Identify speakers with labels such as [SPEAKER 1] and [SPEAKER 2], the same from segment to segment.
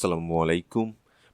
[SPEAKER 1] আসসালামু আলাইকুম।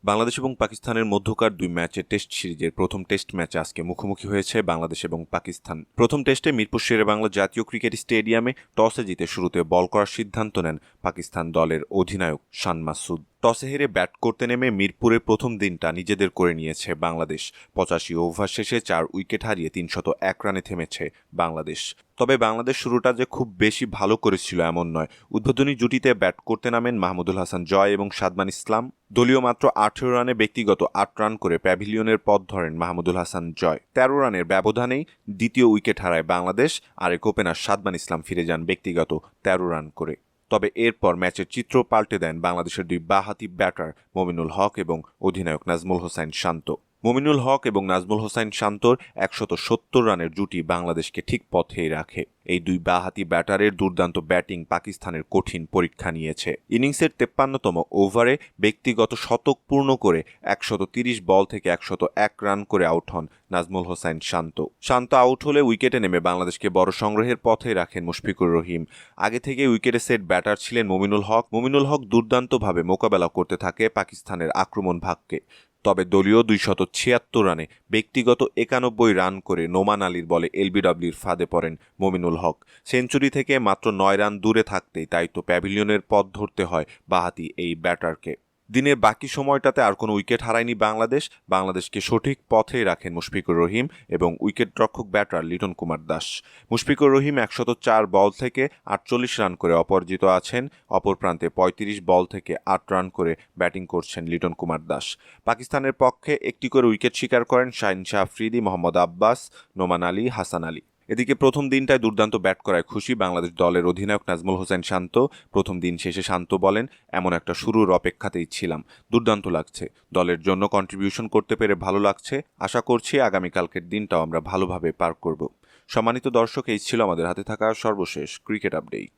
[SPEAKER 1] বাংলাদেশ এবং পাকিস্তানের মধ্যকার দুই ম্যাচের টেস্ট সিরিজের প্রথম টেস্ট ম্যাচে আজকে মুখোমুখি হয়েছে বাংলাদেশ এবং পাকিস্তান। প্রথম টেস্টে মিরপুর শেরেবাংলা জাতীয় ক্রিকেট স্টেডিয়ামে টসে জিতে শুরুতে বল করার সিদ্ধান্ত নেন পাকিস্তান দলের অধিনায়ক শান মাসুদ। টসে হেরে ব্যাট করতে নেমে মিরপুরের প্রথম দিনটা নিজেদের করে নিয়েছে বাংলাদেশ। ৮৫ ওভার শেষে ৪ উইকেট হারিয়ে ৩০১ রানে থেমেছে বাংলাদেশ। তবে বাংলাদেশ শুরুটা যে খুব বেশি ভালো করেছিল এমন নয়। উদ্বোধনী জুটিতে ব্যাট করতে নামেন মাহমুদুল হাসান জয় এবং সাদমান ইসলাম। দলীয় মাত্র ১৮ রানে ব্যক্তিগত ৮ রান করে প্যাভিলিয়নের পথ ধরেন মাহমুদুল হাসান জয়। ১৩ রানের ব্যবধানেই দ্বিতীয় উইকেট হারায় বাংলাদেশ। আরেক ওপেনার সাদমান ইসলাম ফিরে যান ব্যক্তিগত ১৩ রান করে। তবে এরপর ম্যাচের চিত্র পাল্টে দেন বাংলাদেশের দুই বাঁহাতি ব্যাটার মমিনুল হক এবং অধিনায়ক নাজমুল হোসাইন শান্ত। মমিনুল হক এবং নাজমুল হোসাইন শান্তর ১৭০ রানের জুটি বাংলাদেশকে ঠিক পথেই রাখে। এই দুই বাঁহাতি ব্যাটারের দুর্দান্ত ব্যাটিং পাকিস্তানের কঠিন পরীক্ষা নিয়েছে। ইনিংসের ৫৩তম ওভারে ব্যক্তিগত শতক পূর্ণ করে ১৩০ বল থেকে ১০১ রান করে আউট হন নাজমুল হোসাইন শান্ত আউট হলে উইকেটে নেমে বাংলাদেশকে বড় সংগ্রহের পথে রাখেন মুশফিকুর রহিম। আগে থেকে উইকেটে সেট ব্যাটার ছিলেন মমিনুল হক দুর্দান্তভাবে মোকাবেলা করতে থাকে পাকিস্তানের আক্রমণ ভাগকে। তবে দলীয় ২৭৬ রানে ব্যক্তিগত ৯১ রান করে নোমান আলীর বলে এলবিডব্লিউর ফাঁদে পড়েন মমিনুল হক। সেঞ্চুরি থেকে মাত্র ৯ রান দূরে থাকতেই তাই তো প্যাভিলিয়নের পথ ধরতে হয় বাঁহাতি এই ব্যাটারকে। দিনের বাকি সময়টাতে আর কোনো উইকেট হারায়নি বাংলাদেশকে সঠিক পথেই রাখেন মুশফিকুর রহিম এবং উইকেটরক্ষক ব্যাটার লিটন কুমার দাস। মুশফিকুর রহিম ১০৪ বল থেকে ৪৮ রান করে অপরাজিত আছেন। অপর প্রান্তে ৩৫ বল থেকে ৮ রান করে ব্যাটিং করছেন লিটন কুমার দাস। পাকিস্তানের পক্ষে একটি করে উইকেট শিকার করেন শাহিন শাহ আফ্রিদি, মোহাম্মদ আব্বাস, নোমান আলী, হাসান আলী। এদিকে প্রথম দিনটায় দুর্দান্ত ব্যাট করায় খুশি বাংলাদেশ দলের অধিনায়ক নাজমুল হোসেন শান্ত। প্রথম দিন শেষে শান্ত বলেন, এমন একটা শুরুর অপেক্ষাতেই ছিলাম। দুর্দান্ত লাগছে। দলের জন্য কন্ট্রিবিউশন করতে পেরে ভালো লাগছে। আশা করছি আগামীকালকের দিনটাও আমরা ভালোভাবে পার করব। সম্মানিত দর্শক, এই ছিল আমাদের হাতে থাকা সর্বশেষ ক্রিকেট আপডেট।